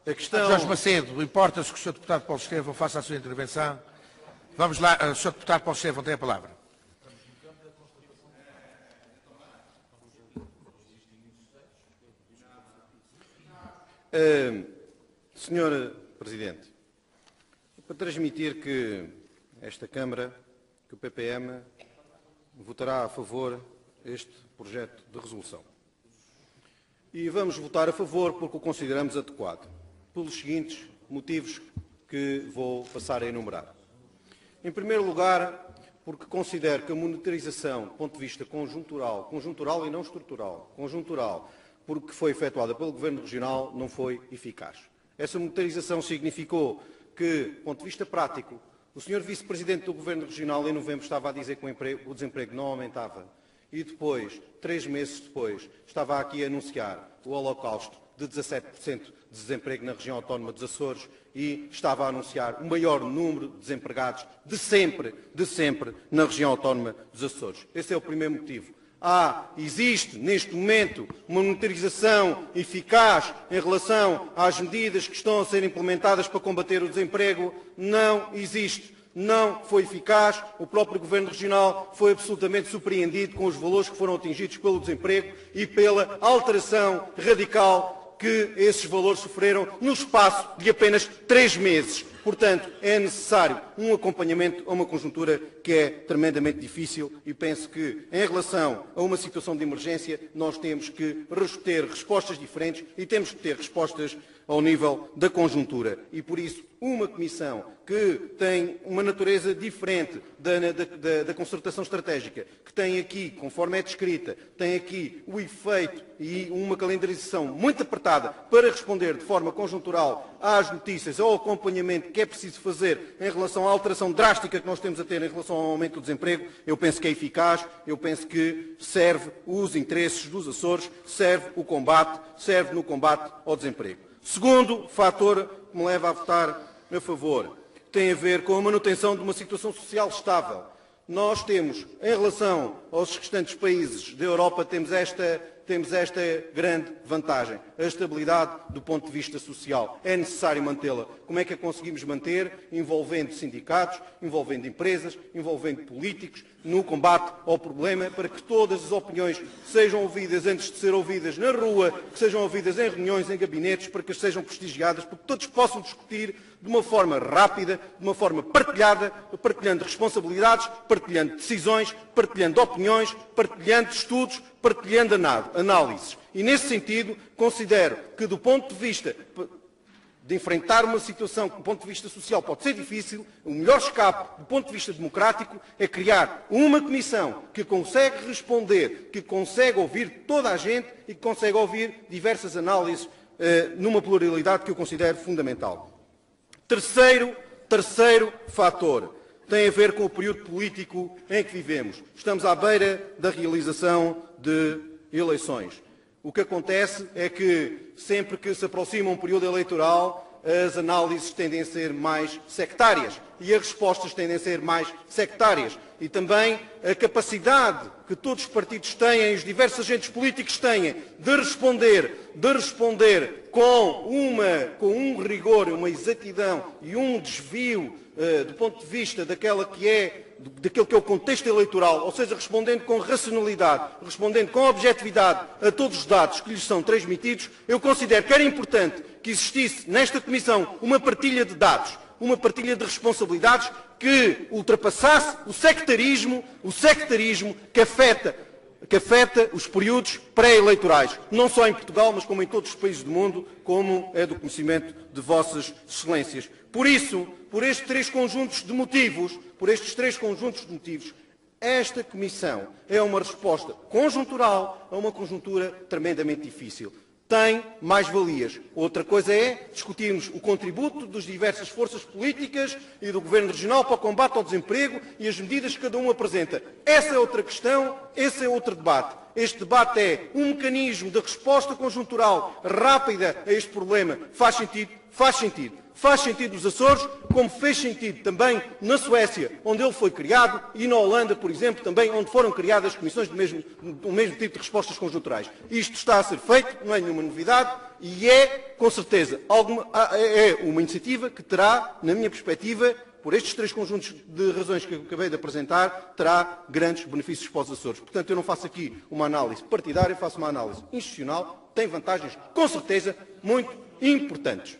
A questão... Jorge Macedo, importa-se que o Sr. Deputado Paulo Estevão faça a sua intervenção? Vamos lá, o Sr. Deputado Paulo Estevão tem a palavra. Senhor Presidente, para transmitir que esta Câmara, que o PPM, votará a favor deste projeto de resolução. E vamos votar a favor porque o consideramos adequado, pelos seguintes motivos que vou passar a enumerar. Em primeiro lugar, porque considero que a monitorização, do ponto de vista conjuntural e não estrutural, conjuntural, porque foi efetuada pelo Governo Regional, não foi eficaz. Essa monitorização significou que, do ponto de vista prático, o Sr. Vice-Presidente do Governo Regional, em novembro, estava a dizer que o desemprego não aumentava. E depois, 3 meses depois, estava aqui a anunciar o holocausto de 17% de desemprego na região autónoma dos Açores e estava a anunciar o maior número de desempregados de sempre na região autónoma dos Açores. Esse é o primeiro motivo. Existe, neste momento, uma monitorização eficaz em relação às medidas que estão a ser implementadas para combater o desemprego? Não existe. Não foi eficaz. O próprio Governo Regional foi absolutamente surpreendido com os valores que foram atingidos pelo desemprego e pela alteração radical que esses valores sofreram no espaço de apenas 3 meses. Portanto, é necessário um acompanhamento a uma conjuntura que é tremendamente difícil e penso que, em relação a uma situação de emergência, nós temos que ter respostas diferentes e temos que ter respostas ao nível da conjuntura. E, por isso, uma comissão que tem uma natureza diferente da concertação estratégica, que tem aqui, conforme é descrita, tem aqui o efeito e uma calendarização muito apertada para responder de forma conjuntural às notícias, ao acompanhamento que é preciso fazer em relação à alteração drástica que nós temos a ter em relação ao aumento do desemprego, eu penso que é eficaz, eu penso que serve os interesses dos Açores, serve no combate ao desemprego. Segundo fator que me leva a votar a favor tem a ver com a manutenção de uma situação social estável. Nós temos, em relação aos restantes países da Europa, temos esta grande vantagem, a estabilidade do ponto de vista social. É necessário mantê-la. Como é que a conseguimos manter? Envolvendo sindicatos, envolvendo empresas, envolvendo políticos, no combate ao problema, para que todas as opiniões sejam ouvidas antes de ser ouvidas na rua, que sejam ouvidas em reuniões, em gabinetes, para que sejam prestigiadas, para que todos possam discutir de uma forma rápida, de uma forma partilhada, partilhando responsabilidades, partilhando decisões, partilhando opiniões, partilhando estudos, partilhando análises. E, nesse sentido, considero que, do ponto de vista de enfrentar uma situação que, do ponto de vista social, pode ser difícil, o melhor escape, do ponto de vista democrático, é criar uma comissão que consegue responder, que consegue ouvir toda a gente e que consegue ouvir diversas análises numa pluralidade que eu considero fundamental. Terceiro fator tem a ver com o período político em que vivemos. Estamos à beira da realização de eleições. O que acontece é que, sempre que se aproxima um período eleitoral, as análises tendem a ser mais sectárias e as respostas tendem a ser mais sectárias. E também a capacidade que todos os partidos têm, os diversos agentes políticos têm, de responder com um rigor, uma exatidão e um desvio do ponto de vista daquilo que é o contexto eleitoral, ou seja, respondendo com racionalidade, respondendo com objetividade a todos os dados que lhes são transmitidos, eu considero que era importante que existisse nesta Comissão uma partilha de dados, uma partilha de responsabilidades que ultrapassasse o sectarismo que afeta os períodos pré-eleitorais, não só em Portugal, mas como em todos os países do mundo, como é do conhecimento de vossas excelências. Por isso, por estes três conjuntos de motivos, esta Comissão é uma resposta conjuntural a uma conjuntura tremendamente difícil. Tem mais-valias. Outra coisa é discutirmos o contributo das diversas forças políticas e do Governo Regional para o combate ao desemprego e as medidas que cada um apresenta. Essa é outra questão, esse é outro debate. Este debate é um mecanismo de resposta conjuntural rápida a este problema. Faz sentido? Faz sentido. faz sentido nos Açores, como fez sentido também na Suécia, onde ele foi criado, e na Holanda, por exemplo, também, onde foram criadas comissões do mesmo tipo de respostas conjunturais. Isto está a ser feito, não é nenhuma novidade, e é, com certeza, uma iniciativa que terá, na minha perspectiva, por estes três conjuntos de razões que eu acabei de apresentar, terá grandes benefícios para os Açores. Portanto, eu não faço aqui uma análise partidária, faço uma análise institucional, tem vantagens, com certeza, muito importantes.